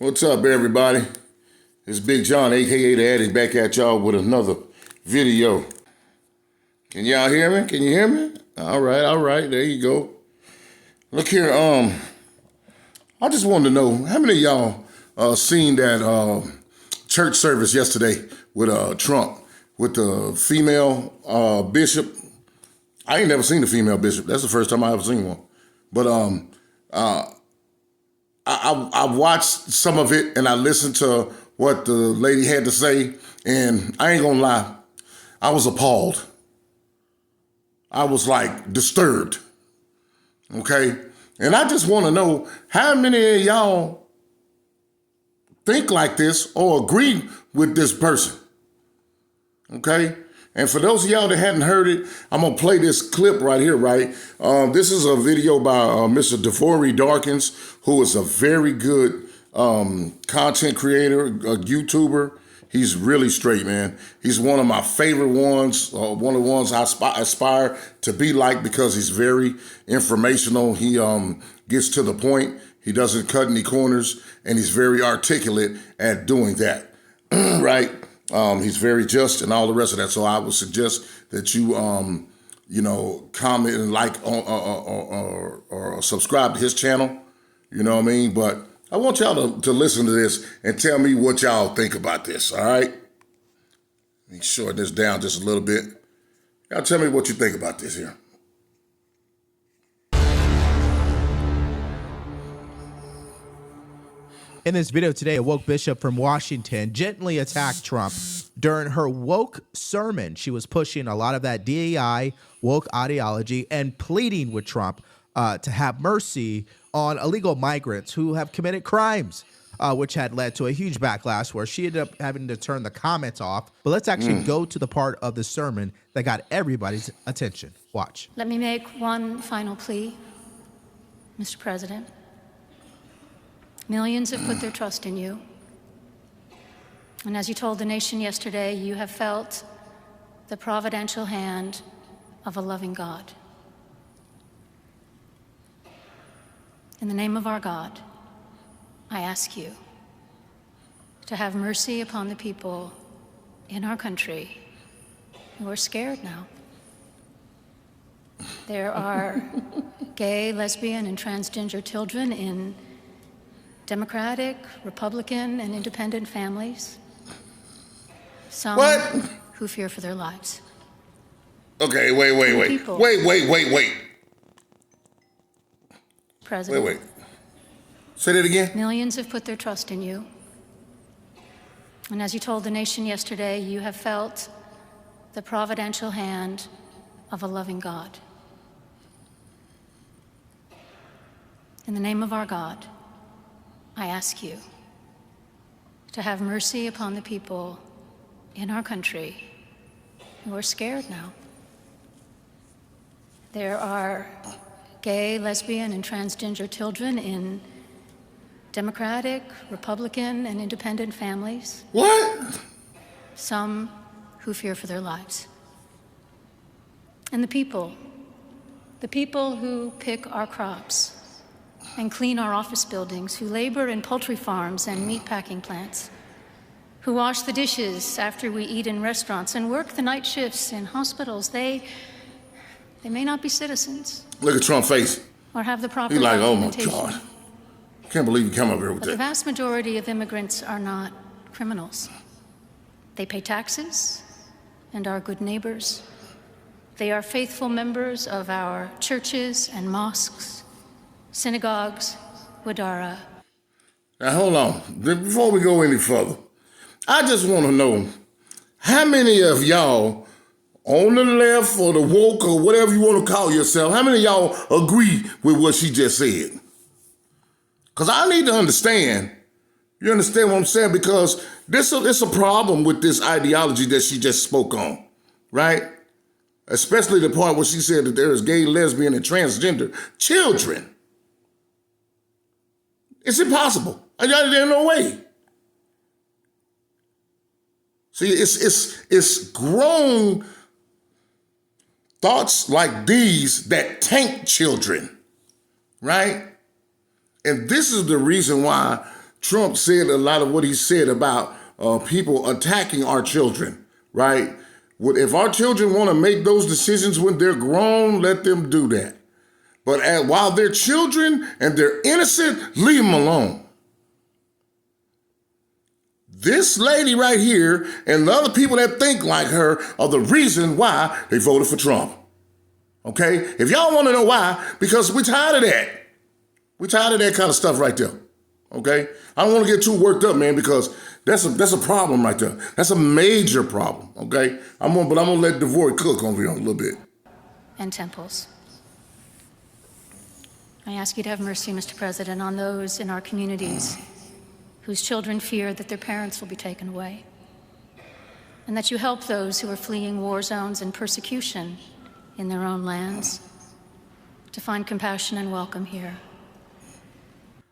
What's up, everybody? It's Big John, a.k.a. The Addict, back at y'all with another video. Can y'all hear me? Can you hear me? All right. There you go. Look here, I just wanted to know, how many of y'all seen that church service yesterday with Trump, with the female bishop? I ain't never seen a female bishop. That's the first time I ever seen one. But I watched some of it and I listened to what the lady had to say, and I ain't gonna lie, I was appalled. I was like disturbed, okay? And I just wanna know how many of y'all think like this or agree with this person, okay? And for those of y'all that hadn't heard it, I'm gonna play this clip right here, right? This is a video by Mr. DeVory Darkins, who is a very good content creator, a YouTuber. He's really straight, man. He's one of my favorite ones, one of the ones I aspire to be like, because he's very informational. He gets to the point. He doesn't cut any corners, and he's very articulate at doing that, right? He's very just and all the rest of that. So I would suggest that you, comment and like or subscribe to his channel. You know what I mean? But I want y'all to listen to this and tell me what y'all think about this, all right? Let me shorten this down just a little bit. Y'all tell me what you think about this here. In this video today, a woke bishop from Washington gently attacked Trump during her woke sermon. She was pushing a lot of that DEI woke ideology and pleading with Trump to have mercy on illegal migrants who have committed crimes, which had led to a huge backlash where she ended up having to turn the comments off. But let's actually go to the part of the sermon that got everybody's attention. Watch. Let me make one final plea, Mr. President. Millions have put their trust in you. And as you told the nation yesterday, you have felt the providential hand of a loving God. In the name of our God, I ask you to have mercy upon the people in our country who are scared now. There are gay, lesbian, and transgender children in Democratic, Republican, and independent families. Some who fear for their lives. Okay, wait. People. Wait. President. Wait. Say that again. Millions have put their trust in you. And as you told the nation yesterday, you have felt the providential hand of a loving God. In the name of our God, I ask you to have mercy upon the people in our country who are scared now. There are gay, lesbian, and transgender children in Democratic, Republican, and independent families. What? Some who fear for their lives. And the people who pick our crops and clean our office buildings, who labor in poultry farms and meatpacking plants, who wash the dishes after we eat in restaurants and work the night shifts in hospitals, they may not be citizens. Look at Trump's face. Or have the proper He's like, oh my documentation. God. Can't believe you come up here with But the that. vast majority of immigrants are not criminals. They pay taxes and are good neighbors. They are faithful members of our churches and mosques, synagogues, wadara. Now hold on, before we go any further, I just want to know how many of y'all on the left or the woke or whatever you want to call yourself, how many of y'all agree with what she just said? Because I need to understand. You understand what I'm saying? Because it's a problem with this ideology that she just spoke on, right? Especially the part where she said that there is gay, lesbian, and transgender children. It's impossible. There's no way. See, it's grown thoughts like these that tank children, right? And this is the reason why Trump said a lot of what he said about people attacking our children, right? If our children want to make those decisions when they're grown, let them do that. But while they're children and they're innocent, leave them alone. This lady right here and the other people that think like her are the reason why they voted for Trump. Okay? If y'all want to know why, because we're tired of that. We're tired of that kind of stuff right there. Okay? I don't want to get too worked up, man, because that's a problem right there. That's a major problem. Okay? But I'm gonna let Devoy cook over here a little bit. And temples. I ask you to have mercy, Mr. President, on those in our communities whose children fear that their parents will be taken away, and that you help those who are fleeing war zones and persecution in their own lands to find compassion and welcome here.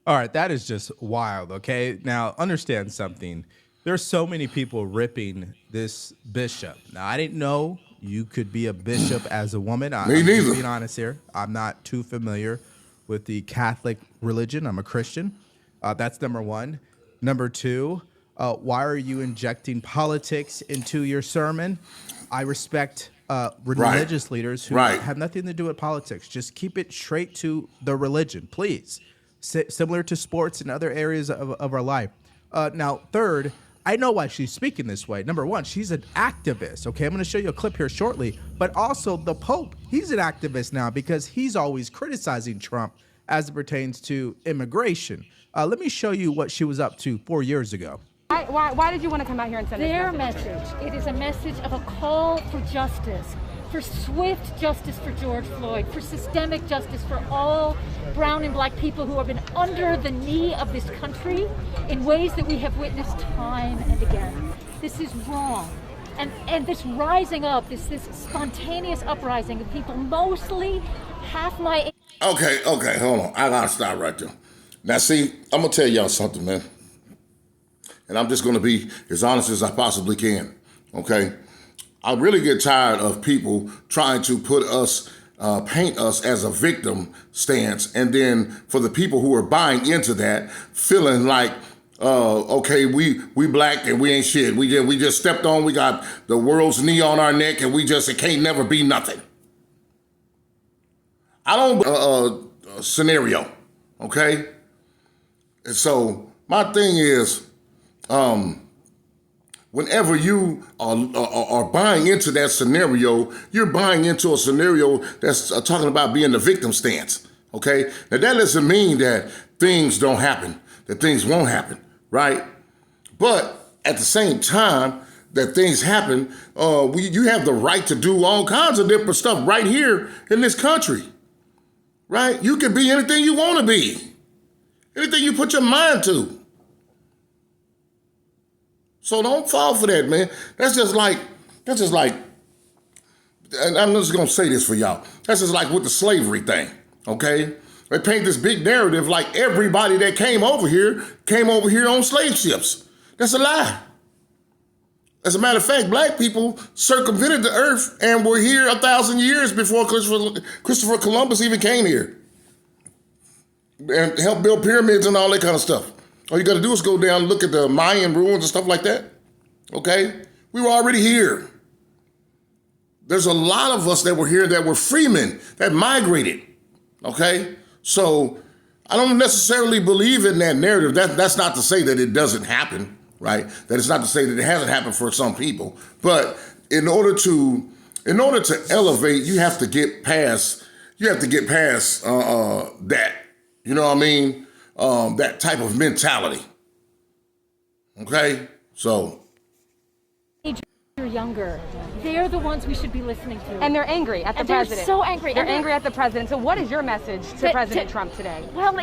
All right, that is just wild, okay? Now, understand something. There's so many people ripping this bishop. Now, I didn't know you could be a bishop as a woman. Me neither. I'm being honest here. I'm not too familiar with the Catholic religion. I'm a Christian. That's number one. Number two, why are you injecting politics into your sermon? I respect religious leaders who have nothing to do with politics. Just keep it straight to the religion, please. Similar to sports and other areas of our life. Now, third, I know why she's speaking this way. Number one, she's an activist. Okay, I'm going to show you a clip here shortly. But also the Pope, he's an activist now because he's always criticizing Trump as it pertains to immigration. Let me show you what she was up to 4 years ago. Why did you want to come out here and send their message? It is a message of a call for justice, for swift justice for George Floyd, for systemic justice for all brown and black people who have been under the knee of this country in ways that we have witnessed time and again. This is wrong. And this rising up, this spontaneous uprising of people, mostly half my age. Okay, hold on. I gotta stop right there. Now, see, I'm gonna tell y'all something, man. And I'm just gonna be as honest as I possibly can, okay? I really get tired of people trying to put us, paint us as a victim stance, and then for the people who are buying into that, feeling like, okay, we black and we ain't shit. We just stepped on, we got the world's knee on our neck, and it can't never be nothing. I don't scenario, okay? And so my thing is, whenever you are buying into that scenario, you're buying into a scenario that's talking about being the victim stance, okay? Now that doesn't mean that things don't happen, that things won't happen, right? But at the same time that things happen, you have the right to do all kinds of different stuff right here in this country, right? You can be anything you want to be, anything you put your mind to. So don't fall for that, man. That's just like, and I'm just gonna say this for y'all. That's just like with the slavery thing, okay? They paint this big narrative like everybody that came over here on slave ships. That's a lie. As a matter of fact, black people circumvented the earth and were here 1,000 years before Christopher Columbus even came here and helped build pyramids and all that kind of stuff. All you gotta do is go down and look at the Mayan ruins and stuff like that, okay? We were already here. There's a lot of us that were here that were freemen, that migrated, okay? So I don't necessarily believe in that narrative. That's not to say that it doesn't happen, right? That it's not to say that it hasn't happened for some people. But in order to elevate, you have to get past that. You know what I mean? That type of mentality. Okay? So. You're younger. They're the ones we should be listening to. And they're angry at the president. They're so angry. They're angry at the president. So what is your message to President Trump today? Well,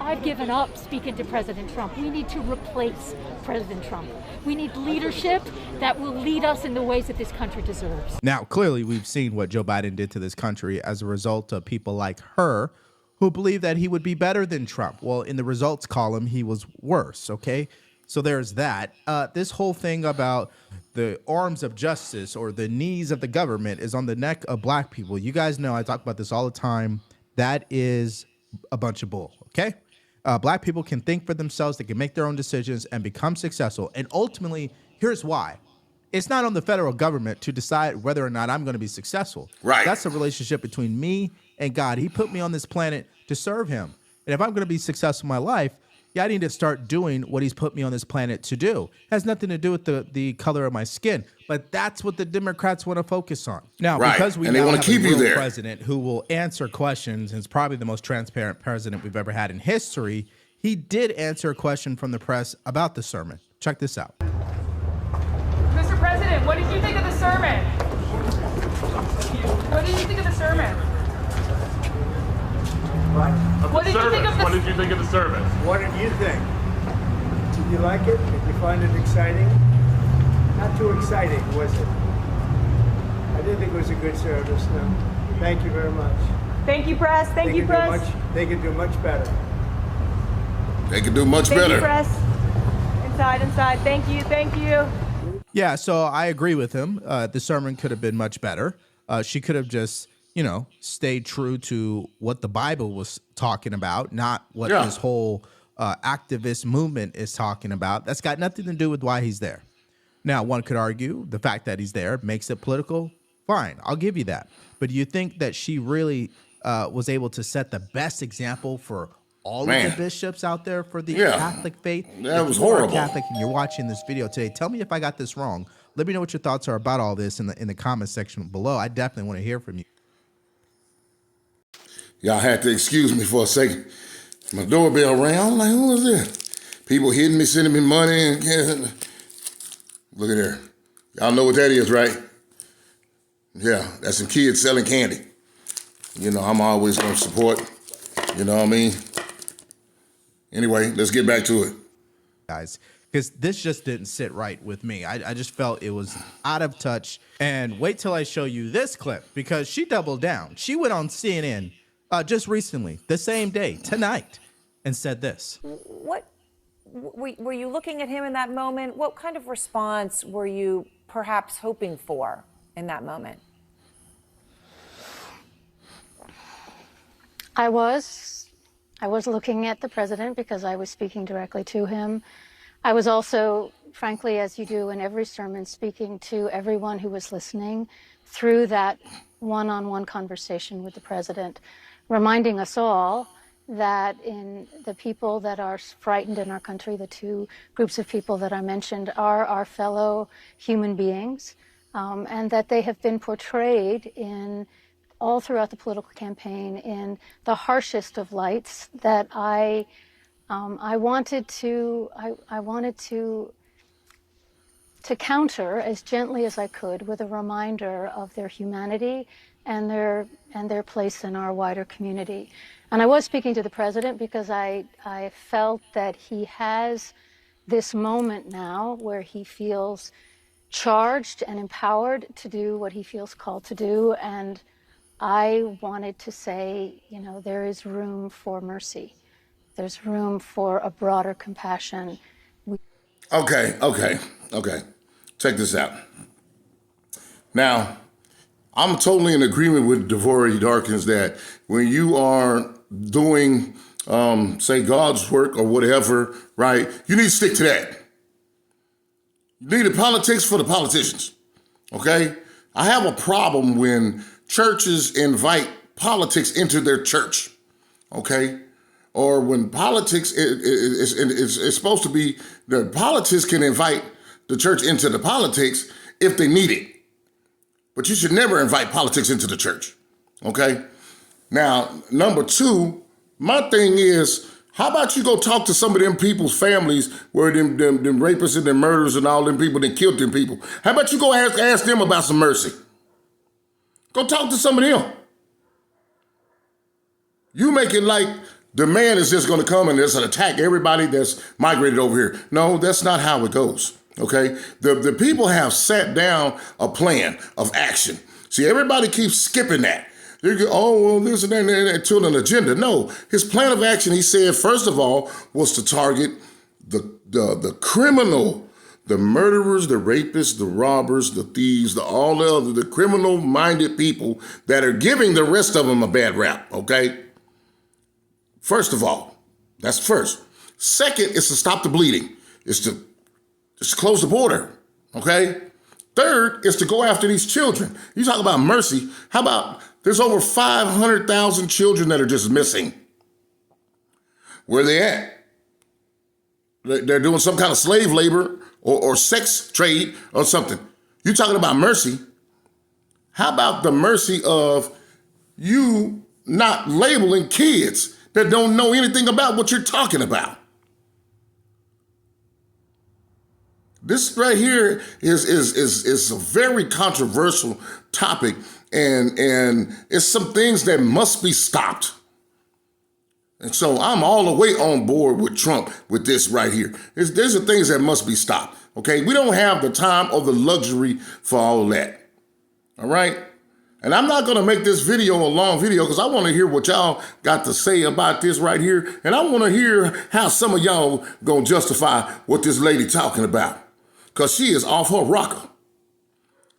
I've given up speaking to President Trump. We need to replace President Trump. We need leadership that will lead us in the ways that this country deserves. Now, clearly, we've seen what Joe Biden did to this country as a result of people like her who believe that he would be better than Trump. Well, in the results column, he was worse, okay? So there's that. This whole thing about the arms of justice or the knees of the government is on the neck of black people. You guys know I talk about this all the time. That is a bunch of bull, okay? Black people can think for themselves. They can make their own decisions and become successful. And ultimately, here's why. It's not on the federal government to decide whether or not I'm going to be successful. Right. That's a relationship between me and God. He put me on this planet to serve him. And if I'm going to be successful in my life, I need to start doing what he's put me on this planet to do. It has nothing to do with the color of my skin. But that's what the Democrats want to focus on. Now, Right. because we And they now wanna have keep a you real there. president who will answer questions and is probably the most transparent president we've ever had in history, he did answer a question from the press about the sermon. Check this out. Mr. President, what did you think of the sermon? What did you think of the sermon? What did you think of the What did you think of the service? What did you think? Did you like it? Did you find it exciting? Not too exciting, was it? I didn't think it was a good service, no. Thank you very much. Thank you, press. Thank you, press. They could do much better. They could do much Thank better. you, press. Inside. Thank you. Yeah, so I agree with him. The sermon could have been much better. She could have just, stayed true to what the Bible was talking about, not what this whole activist movement is talking about. That's got nothing to do with why he's there. Now, one could argue the fact that he's there makes it political. Fine, I'll give you that. But do you think that she really was able to set the best example for all of the bishops out there for the Catholic faith? That was If you are horrible. Catholic and you're watching this video today, tell me if I got this wrong. Let me know what your thoughts are about all this in the comment section below. I definitely want to hear from you. Y'all had to excuse me for a second. My doorbell rang. I'm like, who is this? People hitting me, sending me money. And look at there. Y'all know what that is, right? Yeah, that's some kids selling candy. I'm always going to support. You know what I mean? Anyway, let's get back to it. Guys, because this just didn't sit right with me. I just felt it was out of touch. And wait till I show you this clip, because she doubled down. She went on CNN just recently, the same day, tonight, and said this. What were you looking at him in that moment? What kind of response were you perhaps hoping for in that moment? I was looking at the president because I was speaking directly to him. I was also, frankly, as you do in every sermon, speaking to everyone who was listening through that one-on-one conversation with the president, reminding us all that in the people that are frightened in our country, the two groups of people that I mentioned are our fellow human beings, and that they have been portrayed in all throughout the political campaign in the harshest of lights that I wanted to counter as gently as I could with a reminder of their humanity and their place in our wider community. And I was speaking to the president because I felt that he has this moment now where he feels charged and empowered to do what he feels called to do. And I wanted to say, there is room for mercy. There's room for a broader compassion. Okay. Check this out. Now, I'm totally in agreement with Devorah Darkins that when you are doing, say, God's work or whatever, right, you need to stick to that. You need the politics for the politicians, okay? I have a problem when churches invite politics into their church, okay? Or when politics is supposed to be, the politics can invite the church into the politics if they need it. But you should never invite politics into the church, okay? Now, number two, my thing is, how about you go talk to some of them people's families where them rapists and them murderers and all them people that killed them people? How about you go ask them about some mercy? Go talk to some of them. You make it like the man is just going to come and just attack everybody that's migrated over here. No, that's not how it goes, okay? The people have sat down a plan of action. See, everybody keeps skipping that. They go, oh, well, this and that, to an agenda. No, his plan of action, he said, first of all, was to target the criminal, the murderers, the rapists, the robbers, the thieves, all the other, the criminal-minded people that are giving the rest of them a bad rap, okay? First of all, That's first. Second is to stop the bleeding. It's to close the border, okay? Third is to go after these children. You talk about mercy. How about there's over 500,000 children that are just missing? Where are they at? They're doing some kind of slave labor or sex trade or something. You talking about mercy. How about the mercy of you not labeling kids that don't know anything about what you're talking about? This right here is a very controversial topic, and it's some things that must be stopped. And so I'm all the way on board with Trump with this right here. There's the things that must be stopped, okay? We don't have the time or the luxury for all that, all right? And I'm not gonna make this video a long video because I wanna hear what y'all got to say about this right here. And I wanna hear how some of y'all gonna justify what this lady talking about. Because she is off her rocker.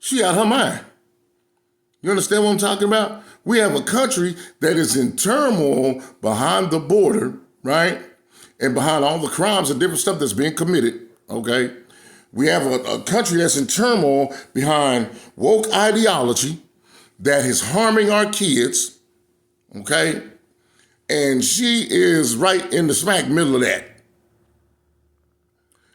She out her mind. You understand what I'm talking about? We have a country that is in turmoil behind the border, right? And behind all the crimes and different stuff that's being committed, okay? We have a country that's in turmoil behind woke ideology that is harming our kids, okay? And she is right in the smack middle of that.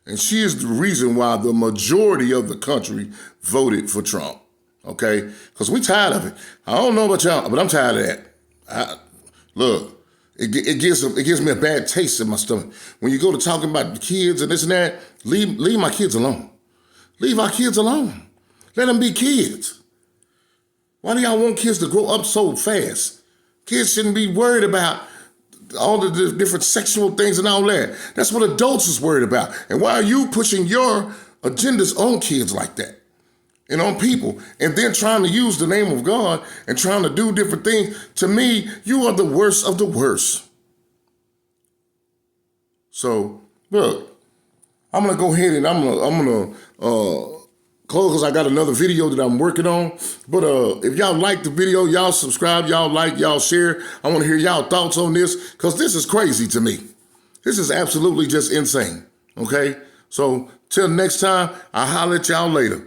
And she is the reason why the majority of the country voted for Trump, okay? Because we tired of it. I don't know about y'all, but I'm tired of that. Look, it gives me a bad taste in my stomach. When you go to talking about the kids and this and that, leave my kids alone. Leave our kids alone. Let them be kids. Why do y'all want kids to grow up so fast? Kids shouldn't be worried about all the different sexual things and all that. That's what adults is worried about. And why are you pushing your agendas on kids like that and on people and then trying to use the name of God and trying to do different things? To me, you are the worst of the worst. So, look, I'm going to go ahead and I'm going to close because I got another video that I'm working on. But if y'all like the video, y'all subscribe, y'all like, y'all share. I want to hear y'all thoughts on this because this is crazy to me. This is absolutely just insane, okay? So till next time, I'll holler at y'all later.